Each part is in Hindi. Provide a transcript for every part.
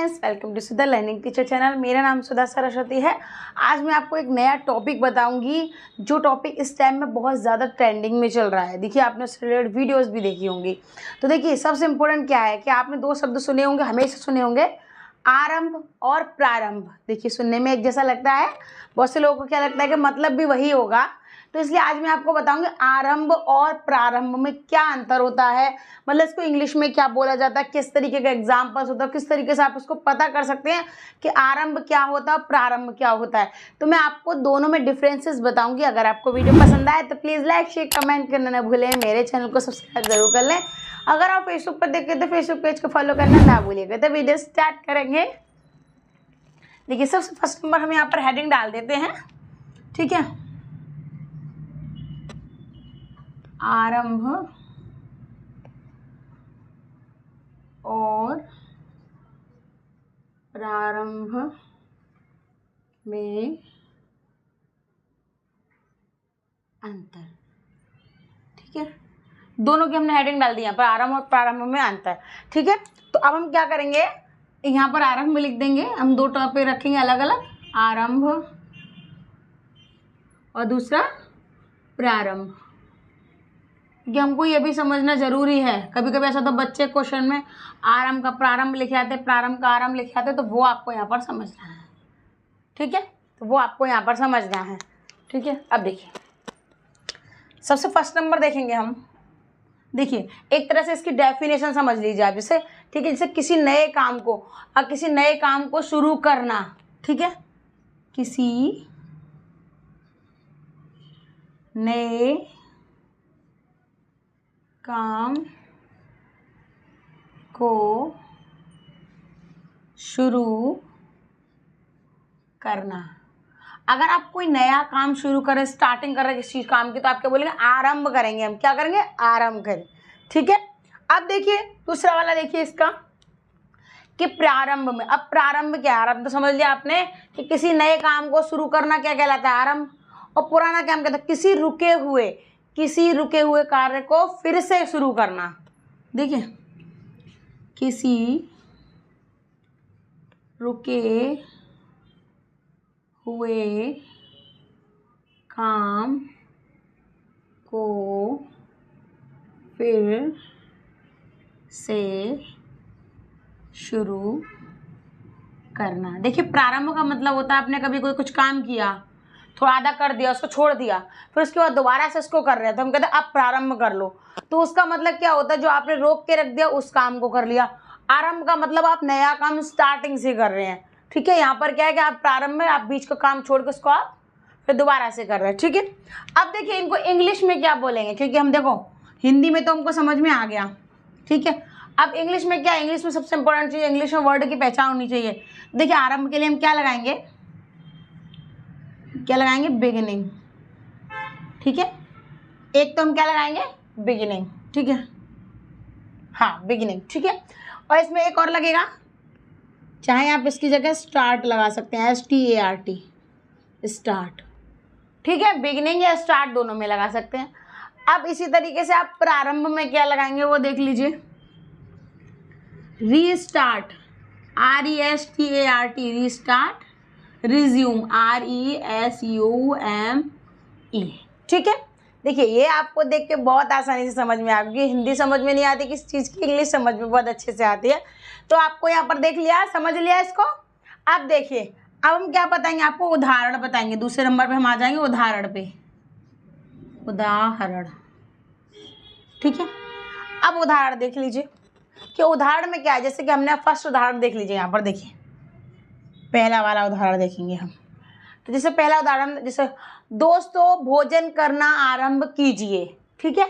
Friends, welcome to Sudha learning teacher channel. मेरा नाम सुधा सरस्वती है। आज मैं आपको एक नया टॉपिक बताऊंगी जो टॉपिक इस टाइम में बहुत ज़्यादा ट्रेंडिंग में चल रहा है। देखिए, आपने उससे रिलेटेड वीडियोस भी देखी होंगी। तो देखिए, सबसे इम्पोर्टेंट क्या है कि आपने दो शब्द सुने होंगे, हमेशा सुने होंगे, आरंभ और प्रारंभ। देखिए, सुनने में एक जैसा लगता है, बहुत से लोगों को क्या लगता है कि मतलब भी वही होगा। तो इसलिए आज मैं आपको बताऊंगी आरंभ और प्रारंभ में क्या अंतर होता है, मतलब इसको इंग्लिश में क्या बोला जाता है, किस तरीके का एग्जाम्पल्स होता है, किस तरीके से आप उसको पता कर सकते हैं कि आरंभ क्या होता है, प्रारंभ क्या होता है। तो मैं आपको दोनों में डिफरेंसेस बताऊंगी। अगर आपको वीडियो पसंद आए तो प्लीज़ लाइक शेयर कमेंट करना ना भूलें। मेरे चैनल को सब्सक्राइब जरूर कर लें। अगर आप फेसबुक पर देखते तो फेसबुक पेज को फॉलो करना ना भूलिएगा। तो वीडियो स्टार्ट करेंगे। देखिए, सबसे फर्स्ट नंबर हम यहाँ पर हेडिंग डाल देते हैं, ठीक है। आरंभ और प्रारंभ में अंतर, ठीक है। दोनों की हमने हेडिंग डाल दी यहाँ पर, आरंभ और प्रारंभ में अंतर, ठीक है। तो अब हम क्या करेंगे, यहाँ पर आरंभ में लिख देंगे, हम दो टॉपिक रखेंगे अलग अलग, आरंभ और दूसरा प्रारंभ, कि हमको ये भी समझना जरूरी है। कभी कभी ऐसा तो बच्चे क्वेश्चन में आरंभ का प्रारंभ लिखे आते, प्रारंभ का आरंभ लिखे आते, तो वो आपको यहाँ पर समझना है, ठीक है। तो वो आपको यहाँ पर समझना है, ठीक है। अब देखिए, सबसे फर्स्ट नंबर देखेंगे हम। देखिए, एक तरह से इसकी डेफिनेशन समझ लीजिए आप, जैसे, ठीक है, जैसे किसी नए काम को शुरू करना, ठीक है। किसी नए काम को शुरू करना। अगर आप कोई नया काम शुरू करें, स्टार्टिंग कर रहे हैं किसी चीज काम की, तो आप क्या बोलेंगे, आरंभ करेंगे। हम क्या करेंगे, आरंभ करें, ठीक है। अब देखिए दूसरा वाला, देखिए इसका कि प्रारंभ में। अब प्रारंभ क्या है, आरंभ तो समझ लिया आपने कि किसी नए काम को शुरू करना क्या कहलाता है, आरंभ। और पुराना क्या कहता है, किसी रुके हुए कार्य को फिर से शुरू करना। देखिए, किसी रुके हुए काम को फिर से शुरू करना। देखिए, प्रारंभ का मतलब होता है आपने कभी कोई कुछ काम किया, थोड़ा आधा कर दिया, उसको छोड़ दिया, फिर उसके बाद दोबारा से उसको कर रहे हैं, तो हम कहते हैं अब प्रारंभ कर लो। तो उसका मतलब क्या होता है, जो आपने रोक के रख दिया उस काम को कर लिया। आरंभ का मतलब आप नया काम स्टार्टिंग से कर रहे हैं, ठीक है। यहाँ पर क्या है कि आप प्रारंभ में आप बीच का काम छोड़ के उसको आप फिर दोबारा से कर रहे हैं, ठीक है। अब देखिए, इनको इंग्लिश में क्या बोलेंगे, क्योंकि हम देखो हिंदी में तो हमको समझ में आ गया, ठीक है। अब इंग्लिश में क्या, इंग्लिश में सबसे इंपॉर्टेंट चीज, इंग्लिश में वर्ड की पहचान होनी चाहिए। देखिए, आरंभ के लिए हम क्या लगाएंगे, बिगिनिंग, ठीक है। एक तो हम क्या लगाएंगे, बिगिनिंग, ठीक है, हाँ बिगिनिंग, ठीक है। और इसमें एक और लगेगा, चाहे आप इसकी जगह स्टार्ट लगा सकते हैं, START, स्टार्ट, ठीक है। बिगिनिंग या स्टार्ट दोनों में लगा सकते हैं। अब इसी तरीके से आप प्रारंभ में क्या लगाएंगे वो देख लीजिए, restart, RESTART, restart, resume, RESUME, ठीक है। देखिए, ये आपको देख के बहुत आसानी से समझ में आ गई। हिंदी समझ में नहीं आती किस चीज़ की, इंग्लिश समझ में बहुत अच्छे से आती है। तो आपको यहाँ पर देख लिया, समझ लिया इसको। अब देखिए, अब हम क्या बताएंगे आपको, उदाहरण बताएंगे। दूसरे नंबर पे हम आ जाएंगे उदाहरण पे, उदाहरण, ठीक है। अब उदाहरण देख लीजिए कि उदाहरण में क्या है। जैसे कि हमने फर्स्ट उदाहरण देख लीजिए, यहाँ पर देखिए, पहला वाला उदाहरण देखेंगे हम। तो जैसे पहला उदाहरण, जैसे दोस्तों भोजन करना आरंभ कीजिए, ठीक है।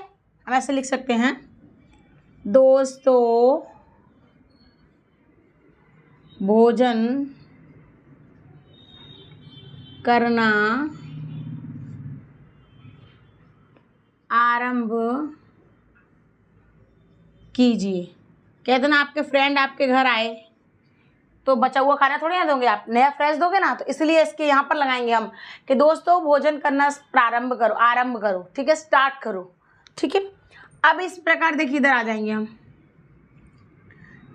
हम ऐसे लिख सकते हैं, दोस्तों भोजन करना आरंभ कीजिए। कहते ना, आपके फ्रेंड आपके घर आए तो बचा हुआ खाना थोड़ी ना दोगे, आप नया फ्रेश दोगे ना। तो इसलिए इसके यहाँ पर लगाएंगे हम कि दोस्तों भोजन करना आरंभ करो, ठीक है, स्टार्ट करो, ठीक है। अब इस प्रकार देखिए, इधर आ जाएंगे हम।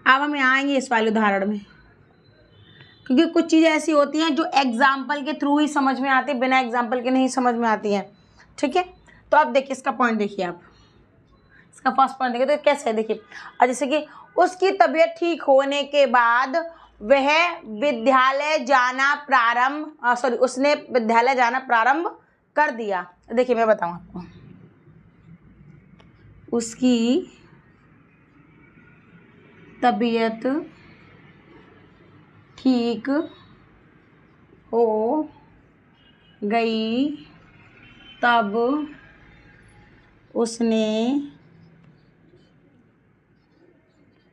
अब हम यहाँ आएंगे इस वाले उदाहरण में, क्योंकि कुछ चीज़ें ऐसी होती हैं जो एग्जाम्पल के थ्रू ही समझ में आती है, बिना एग्जाम्पल के नहीं समझ में आती हैं। ठीक है, तो अब देखिए इसका पॉइंट देखिए आप, इसका फर्स्ट पॉइंट देखिए तो कैसे है देखिए। और जैसे कि उसकी तबीयत ठीक होने के बाद वह विद्यालय जाना उसने विद्यालय जाना प्रारंभ कर दिया। देखिए मैं बताऊं आपको, उसकी तबीयत ठीक हो गई तब उसने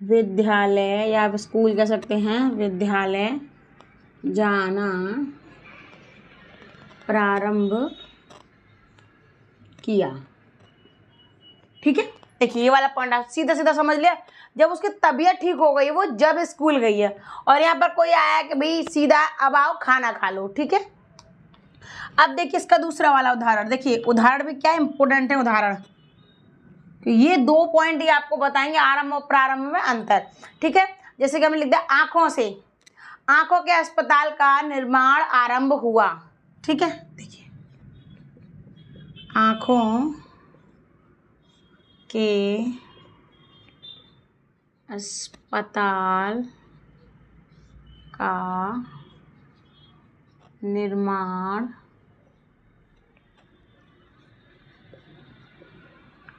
विद्यालय, या आप स्कूल कह सकते हैं, विद्यालय जाना प्रारंभ किया। ठीक है, देखिए ये वाला पॉइंट आप सीधा सीधा समझ लिया। जब उसकी तबीयत ठीक हो गई, वो जब स्कूल गई है, और यहाँ पर कोई आया कि भाई सीधा अब आओ खाना खा लो। ठीक है, अब देखिए इसका दूसरा वाला उदाहरण देखिए। उदाहरण भी क्या इंपॉर्टेंट है उदाहरण, तो ये 2 पॉइंट ही आपको बताएंगे आरंभ और प्रारंभ में अंतर। ठीक है, जैसे कि हमने लिख दिया आंखों से, आंखों के अस्पताल का निर्माण आरंभ हुआ। ठीक है, देखिए आंखों के अस्पताल का निर्माण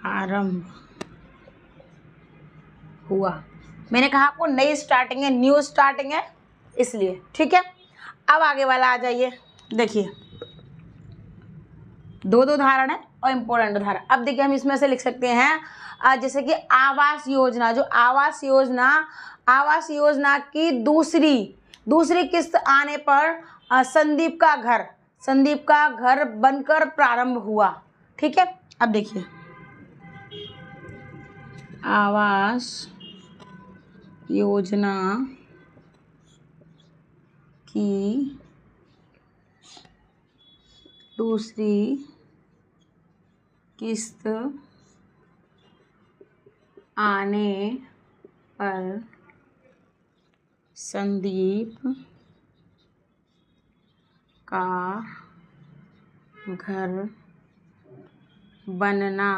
आरंभ हुआ। मैंने कहा आपको नई स्टार्टिंग है, न्यू स्टार्टिंग है इसलिए। ठीक है, अब आगे वाला आ जाइए। देखिए 2 उदाहरण है और इम्पोर्टेंट उदाहरण। अब देखिए हम इसमें से लिख सकते हैं जैसे कि आवास योजना, जो आवास योजना की दूसरी किस्त आने पर संदीप का घर बनकर प्रारंभ हुआ। ठीक है, अब देखिए आवास योजना की दूसरी किस्त आने पर संदीप का घर बनना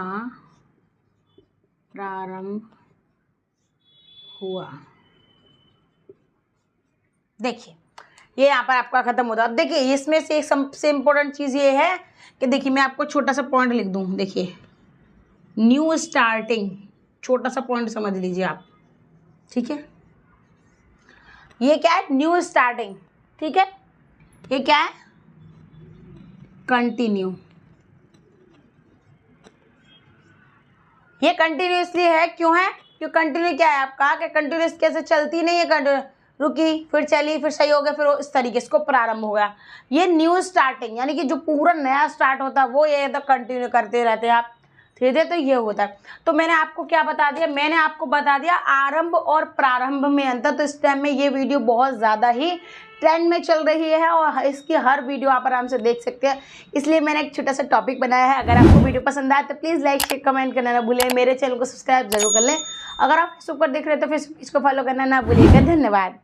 प्रारंभ हुआ। देखिए ये यहाँ पर आपका खत्म होता है। अब देखिए इसमें से एक सबसे इम्पोर्टेंट चीज़ ये है कि देखिए मैं आपको छोटा सा पॉइंट लिख दूँ। देखिए न्यू स्टार्टिंग, छोटा सा पॉइंट समझ लीजिए आप। ठीक है, ये क्या है, न्यू स्टार्टिंग। ठीक है, ये क्या है, कंटिन्यू। ये कंटिन्यू इसलिए है, क्यों है, क्योंकि कंटिन्यू क्या है आपका, कि कंटिन्यूस कैसे चलती नहीं है, कंटिन्यू रुकी फिर चली फिर सही हो गया फिर इस तरीके से इसको प्रारंभ हो गया। ये न्यू स्टार्टिंग यानी कि जो पूरा नया स्टार्ट होता है वो ये तो कंटिन्यू करते रहते हैं आप धीरे, तो ये होता है। तो मैंने आपको क्या बता दिया, मैंने आपको बता दिया आरंभ और प्रारंभ में अंतर। तो इस टाइम में ये वीडियो बहुत ज़्यादा ही ट्रेंड में चल रही है और इसकी हर वीडियो आप आराम से देख सकते हैं, इसलिए मैंने एक छोटा सा टॉपिक बनाया है। अगर आपको वीडियो पसंद आए तो प्लीज़ लाइक शेयर कमेंट करना ना भूलें, मेरे चैनल को सब्सक्राइब जरूर कर लें। अगर आप फेसबुक पर देख रहे हैं तो फेसबुक पेज को फॉलो करना ना भूलिएगा। धन्यवाद।